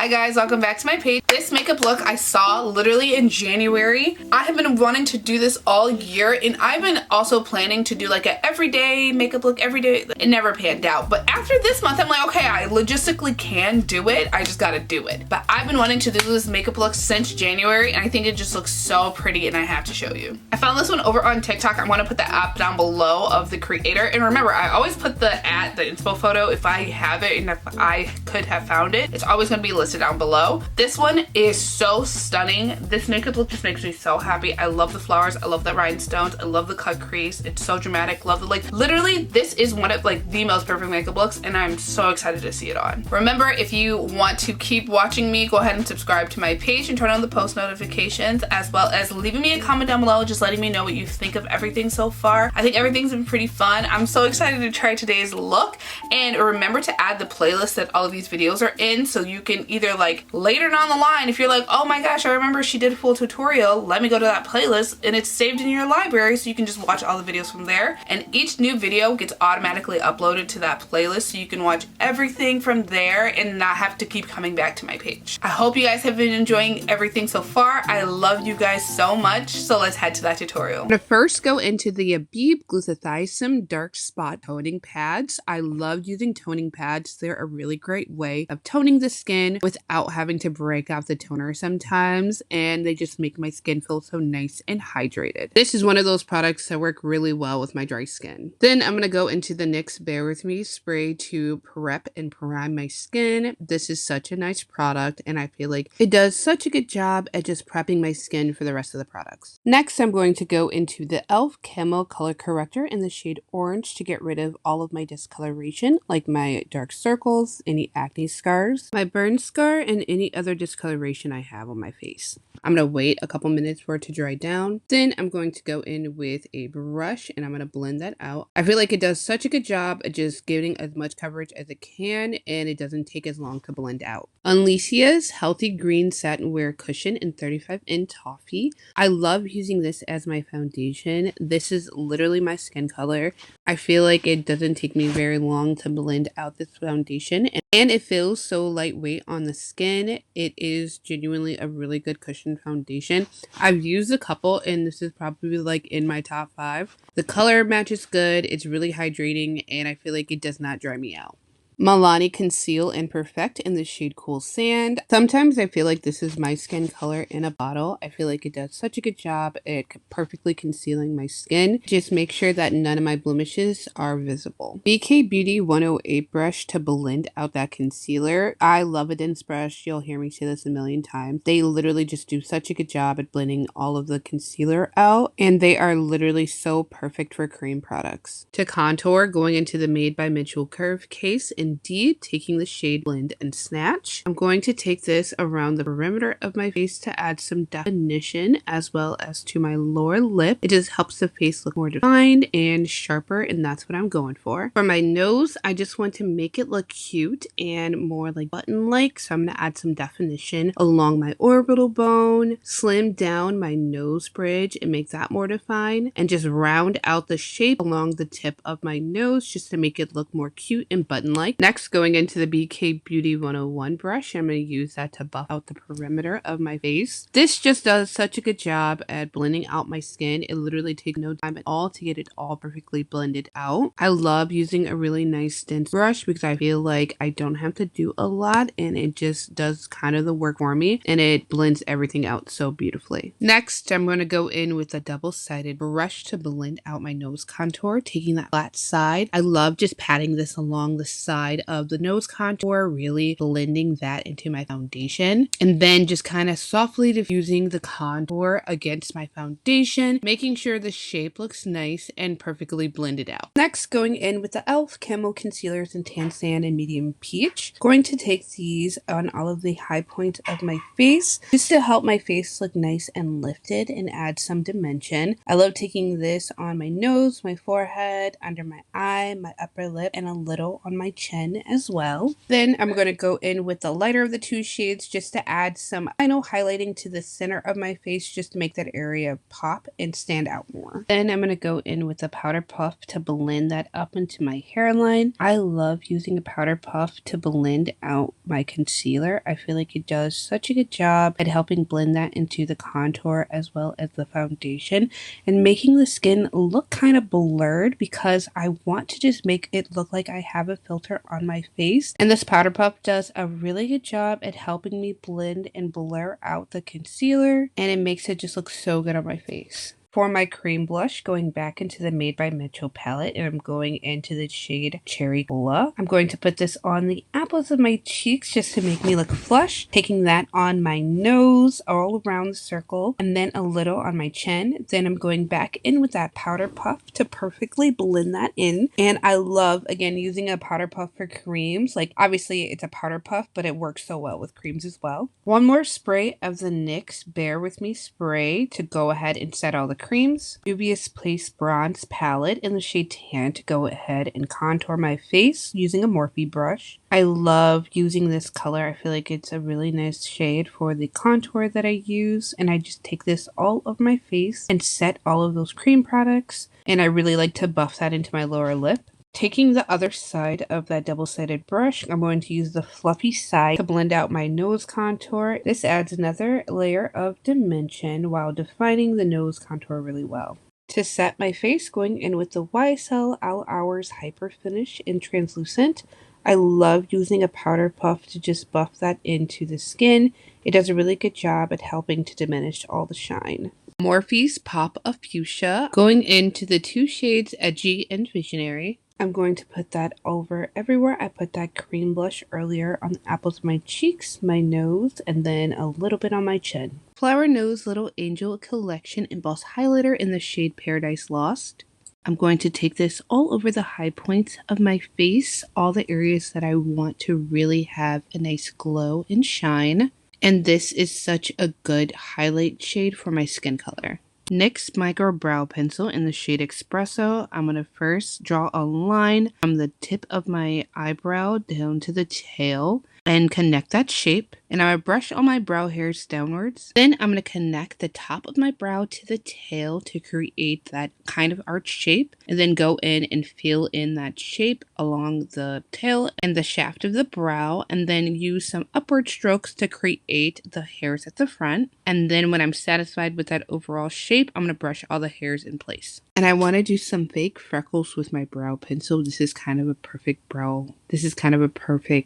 Hi guys, welcome back to my page. This makeup look I saw literally in January. I have been wanting to do this all year, and I've been also planning to do like an everyday makeup look every day. It never panned out, but after this month I'm like, okay, I logistically can do it, I just gotta do it. But I've been wanting to do this makeup look since January, and I think it just looks so pretty, and I have to show you. I found this one over on TikTok. I want to put the app down below of the creator, and remember, I always put the inspo photo if I have it and if I could have found it. It's always going to be listed down below. This one is so stunning. This makeup look just makes me so happy. I love the flowers. I love the rhinestones. I love the cut crease. It's so dramatic. Love the, like, literally this is one of like the most perfect makeup looks, and I'm so excited to see it on. Remember, if you want to keep watching me, go ahead and subscribe to my page and turn on the post notifications, as well as leaving me a comment down below just letting me know what you think of everything so far. I think everything's been pretty fun. I'm so excited to try today's look, and remember to add the playlist that all of these videos are in, so you can either like later down the line, if you're like, oh my gosh, I remember she did a full tutorial, let me go to that playlist, and it's saved in your library so you can just watch all the videos from there. And each new video gets automatically uploaded to that playlist so you can watch everything from there and not have to keep coming back to my page. I hope you guys have been enjoying everything so far. I love you guys so much, so let's head to that tutorial. I'm gonna first go into the Abib Glutathione Dark Spot Toning Pads. I love using toning pads. They're a really great way of toning the skin without having to break out the toner sometimes, and they just make my skin feel so nice and hydrated. This is one of those products that work really well with my dry skin. Then I'm gonna go into the NYX Bear With Me spray to prep and prime my skin. This is such a nice product, and I feel like it does such a good job at just prepping my skin for the rest of the products. Next, I'm going to go into the e.l.f. Camo Color Corrector in the shade Orange to get rid of all of my discoloration, like my dark circles, any acne scars, my burn scar, and any other discoloration I have on my face. I'm going to wait a couple minutes for it to dry down. Then I'm going to go in with a brush and I'm going to blend that out. I feel like it does such a good job at just giving as much coverage as it can, and it doesn't take as long to blend out. Unlicia's Healthy Green Satin Wear Cushion in 35 in Toffee. I love using this as my foundation. This is literally my skin color. I feel like it doesn't take me very long to blend out this foundation, and it feels so lightweight on the skin. It is genuinely a really good cushion foundation. I've used a couple, and this is probably like in my top 5. The color matches good, it's really hydrating, and I feel like it does not dry me out. Milani Conceal and Perfect in the shade Cool Sand. Sometimes I feel like this is my skin color in a bottle. I feel like it does such a good job at perfectly concealing my skin. Just make sure that none of my blemishes are visible. BK Beauty 108 brush to blend out that concealer. I love a dense brush. You'll hear me say this a million times. They literally just do such a good job at blending all of the concealer out, and they are literally so perfect for cream products. To contour, going into the Made by Mitchell Curve case in Deep, taking the shade Blend and Snatch. I'm going to take this around the perimeter of my face to add some definition, as well as to my lower lip. It just helps the face look more defined and sharper, and that's what I'm going for. For my nose, I just want to make it look cute and more like button-like, so I'm going to add some definition along my orbital bone, slim down my nose bridge and make that more defined, and just round out the shape along the tip of my nose just to make it look more cute and button-like. Next, going into the BK Beauty 101 brush, I'm going to use that to buff out the perimeter of my face. This just does such a good job at blending out my skin. It literally takes no time at all to get it all perfectly blended out. I love using a really nice dense brush because I feel like I don't have to do a lot, and it just does kind of the work for me, and it blends everything out so beautifully. Next, I'm going to go in with a double-sided brush to blend out my nose contour, taking that flat side. I love just patting this along the side of the nose contour, really blending that into my foundation, and then just kind of softly diffusing the contour against my foundation, making sure the shape looks nice and perfectly blended out. Next, going in with the e.l.f. Camo Concealers in Tan Sand and Medium Peach. Going to take these on all of the high points of my face just to help my face look nice and lifted and add some dimension. I love taking this on my nose, my forehead, under my eye, my upper lip, and a little on my chin. chin as well. Then I'm going to go in with the lighter of the two shades just to add some final highlighting to the center of my face, just to make that area pop and stand out more. Then I'm going to go in with a powder puff to blend that up into my hairline. I love using a powder puff to blend out my concealer. I feel like it does such a good job at helping blend that into the contour as well as the foundation and making the skin look kind of blurred, because I want to just make it look like I have a filter on my face. And this powder puff does a really good job at helping me blend and blur out the concealer, and it makes it just look so good on my face. For my cream blush, going back into the Made by Mitchell palette, and I'm going into the shade Cherry Cola. I'm going to put this on the apples of my cheeks just to make me look flush, taking that on my nose all around the circle, and then a little on my chin. Then I'm going back in with that powder puff to perfectly blend that in. And I love, again, using a powder puff for creams. Like, obviously it's a powder puff, but it works so well with creams as well. One more spray of the NYX Bear With Me spray to go ahead and set all the creams. Juvia's Place Bronze palette in the shade Tan to go ahead and contour my face using a Morphe brush. I love using this color. I feel like it's a really nice shade for the contour that I use, and I just take this all over my face and set all of those cream products, and I really like to buff that into my lower lip. Taking the other side of that double-sided brush, I'm going to use the fluffy side to blend out my nose contour. This adds another layer of dimension while defining the nose contour really well. To set my face, going in with the YSL All Hours Hyper Finish in Translucent. I love using a powder puff to just buff that into the skin. It does a really good job at helping to diminish all the shine. Morphe's Pop of Fuchsia, going into the two shades Edgy and Visionary. I'm going to put that over everywhere. I put that cream blush earlier on the apples of my cheeks, my nose, and then a little bit on my chin. Flowerknows Little Angel Collection Emboss Highlighter in the shade Paradise Lost. I'm going to take this all over the high points of my face, all the areas that I want to really have a nice glow and shine. And this is such a good highlight shade for my skin color. NYX Micro Brow Pencil in the shade Espresso. I'm going to first draw a line from the tip of my eyebrow down to the tail and connect that shape. And I'm going to brush all my brow hairs downwards. Then I'm going to connect the top of my brow to the tail to create that kind of arch shape. And then go in and fill in that shape along the tail and the shaft of the brow. And then use some upward strokes to create the hairs at the front. And then when I'm satisfied with that overall shape, I'm going to brush all the hairs in place. And I want to do some fake freckles with my brow pencil. This is kind of a perfect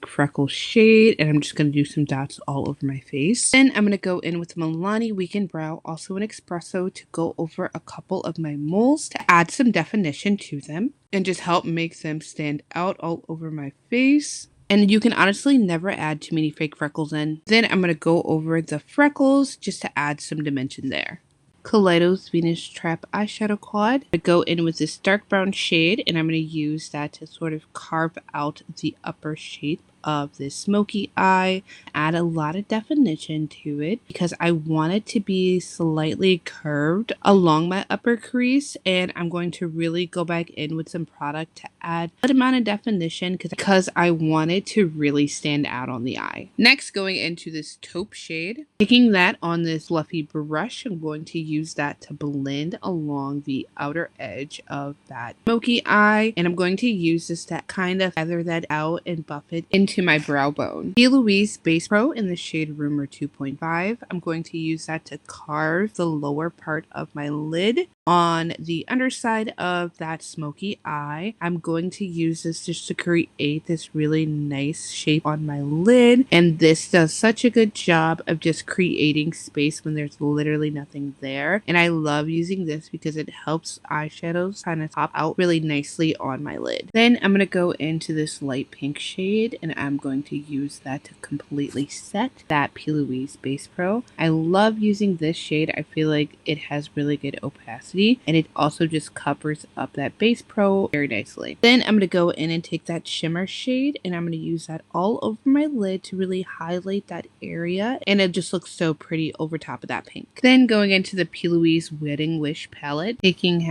freckle shade. And I'm just going to do some dots all over my face. Then I'm going to go in with Milani Weekend Brow, also an espresso, to go over a couple of my moles to add some definition to them and just help make them stand out all over my face. And you can honestly never add too many fake freckles in. Then I'm going to go over the freckles just to add some dimension there. Kaleidos Venus Trap Eyeshadow Quad. I go in with this dark brown shade, and I'm going to use that to sort of carve out the upper shape of this smoky eye, add a lot of definition to it because I want it to be slightly curved along my upper crease, and I'm going to really go back in with some product to add a good amount of definition because I want it to really stand out on the eye. Next, going into this taupe shade, taking that on this fluffy brush, I'm going to use that to blend along the outer edge of that smoky eye, and I'm going to use this to kind of feather that out and buff it into my brow bone. P. Louise Base Pro in the shade Rumor 2.5. I'm going to use that to carve the lower part of my lid on the underside of that smoky eye. I'm going to use this just to create this really nice shape on my lid, and this does such a good job of just creating space when there's literally nothing there. And I love using this because it helps eyeshadows kind of pop out really nicely on my lid. Then I'm going to go into this light pink shade, and I'm going to use that to completely set that P. Louise Base Pro. I love using this shade. I feel like it has really good opacity intensity, and it also just covers up that base pro very nicely. Then I'm going to go in and take that shimmer shade, and I'm going to use that all over my lid to really highlight that area, and it just looks so pretty over top of that pink. Then going into the P. Louise Wedding Wish palette, taking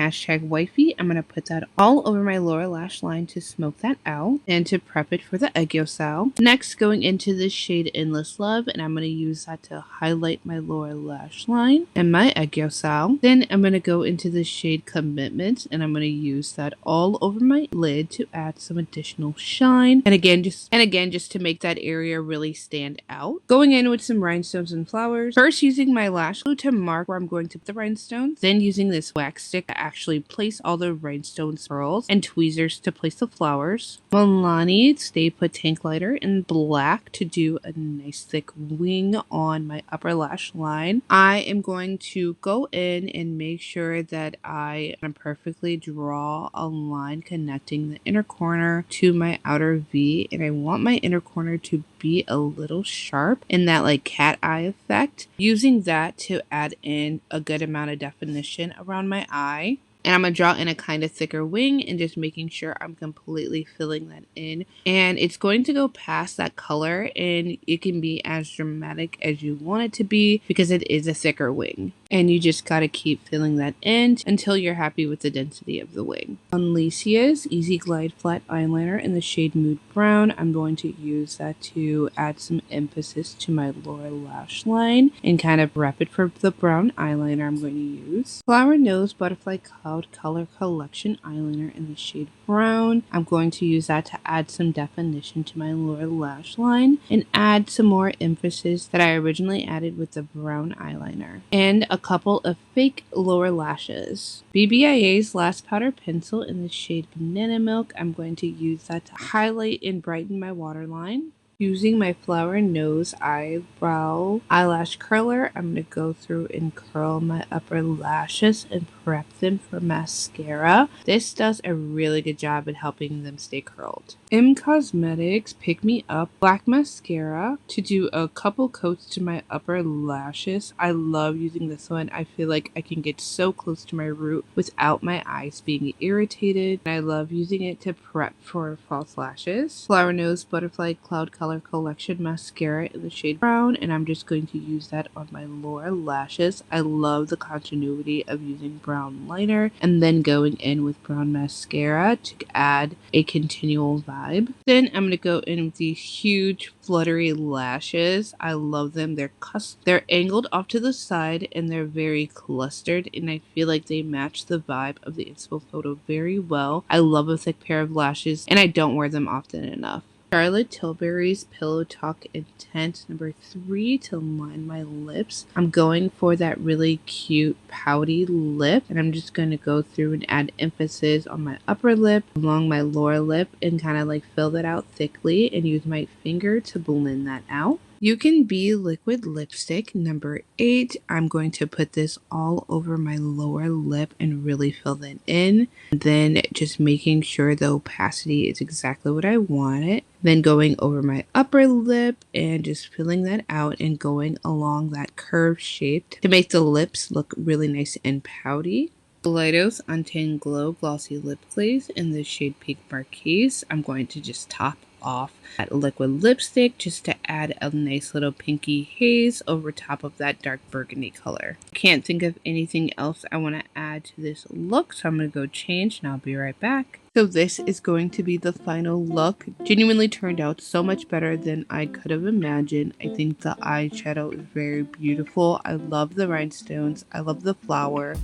#wifey, I'm going to put that all over my lower lash line to smoke that out and to prep it for the egg yolk style. Next, going into this shade Endless Love, and I'm going to use that to highlight my lower lash line and my egg yolk style. Then I'm going to go into the shade Commitment, and I'm going to use that all over my lid to add some additional shine, and again just to make that area really stand out. Going in with some rhinestones and flowers, first using my lash glue to mark where I'm going to put the rhinestones, then using this wax stick to actually place all the rhinestones, pearls, and tweezers to place the flowers. Milani Stay Put Tank Lighter in black to do a nice thick wing on my upper lash line. I am going to go in and make sure that I perfectly draw a line connecting the inner corner to my outer V, and I want my inner corner to be a little sharp in that like cat eye effect, using that to add in a good amount of definition around my eye. And I'm going to draw in a kind of thicker wing and just making sure I'm completely filling that in. And it's going to go past that color, and it can be as dramatic as you want it to be because it is a thicker wing. And you just got to keep filling that in until you're happy with the density of the wing. On Alicia's Easy Glide Flat Eyeliner in the shade Mood Brown, I'm going to use that to add some emphasis to my lower lash line and kind of wrap it for the brown eyeliner I'm going to use. Flowerknows Butterfly Cloud Color Collection Eyeliner in the shade Brown. I'm going to use that to add some definition to my lower lash line and add some more emphasis that I originally added with the brown eyeliner. And a couple of fake lower lashes. BBIA's Last Powder Pencil in the shade Banana Milk. I'm going to use that to highlight and brighten my waterline. Using my Flowerknows eyebrow eyelash curler, I'm going to go through and curl my upper lashes and prep them for mascara. This does a really good job at helping them stay curled. Cosmetics Pick Me Up Black Mascara to do a couple coats to my upper lashes. I love using this one. I feel like I can get so close to my root without my eyes being irritated. And I love using it to prep for false lashes. Flowerknows Butterfly Cloud Color Collection Mascara in the shade Brown, and I'm just going to use that on my lower lashes. I love the continuity of using brown liner and then going in with brown mascara to add a continual vibe. Then I'm going to go in with these huge fluttery lashes. I love them. They're angled off to the side and they're very clustered, and I feel like they match the vibe of the inspo photo very well. I love a thick pair of lashes and I don't wear them often enough. Charlotte Tilbury's Pillow Talk Intense number 3 to line my lips. I'm going for that really cute pouty lip, and I'm just going to go through and add emphasis on my upper lip along my lower lip and kind of like fill that out thickly and use my finger to blend that out. UCanBe Liquid Lipstick number 8. I'm going to put this all over my lower lip and really fill that in. Then just making sure the opacity is exactly what I want it. Then going over my upper lip and just filling that out and going along that curved shape to make the lips look really nice and pouty. Kaleidos Untamed Glow Glossy Lip Glaze in the shade Pink Marquise. I'm going to just top off that liquid lipstick just to add a nice little pinky haze over top of that dark burgundy color. Can't think of anything else I want to add to this look, so I'm going to go change and I'll be right back. So this is going to be the final look. Genuinely turned out so much better than I could have imagined. I think the eyeshadow is very beautiful. I love the rhinestones. I love the flower.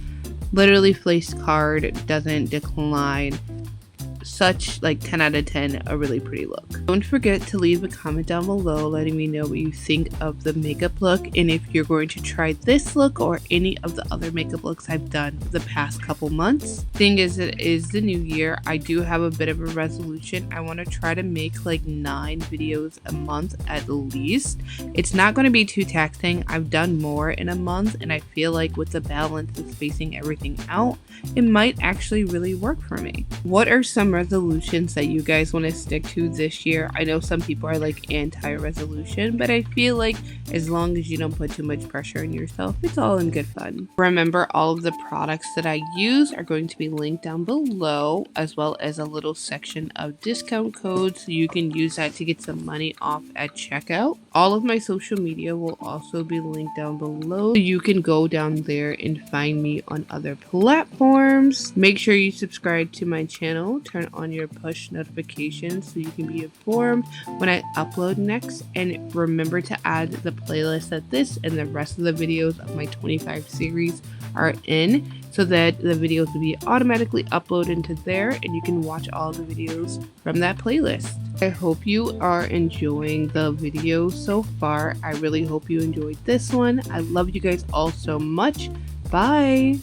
Literally Face Card doesn't decline. Such like 10 out of 10, a really pretty look. Don't forget to leave a comment down below letting me know what you think of the makeup look and if you're going to try this look or any of the other makeup looks I've done the past couple months. Thing is, it is the new year. I do have a bit of a resolution. I want to try to make like 9 videos a month at least. It's not going to be too taxing. I've done more in a month, and I feel like with the balance of spacing everything out, it might actually really work for me. What are some some resolutions that you guys want to stick to this year. I know some people are like anti-resolution, but I feel like as long as you don't put too much pressure on yourself, it's all in good fun. Remember, all of the products that I use are going to be linked down below, as well as a little section of discount codes, so you can use that to get some money off at checkout. All of my social media will also be linked down below, so you can go down there and find me on other platforms. Make sure you subscribe to my channel, turn on your push notifications so you can be informed when I upload next, and remember to add the playlist that this and the rest of the videos of my 25 series are in, so that the videos will be automatically uploaded into there and you can watch all the videos from that playlist. I hope you are enjoying the video so far. I really hope you enjoyed this one. I love you guys all so much. Bye!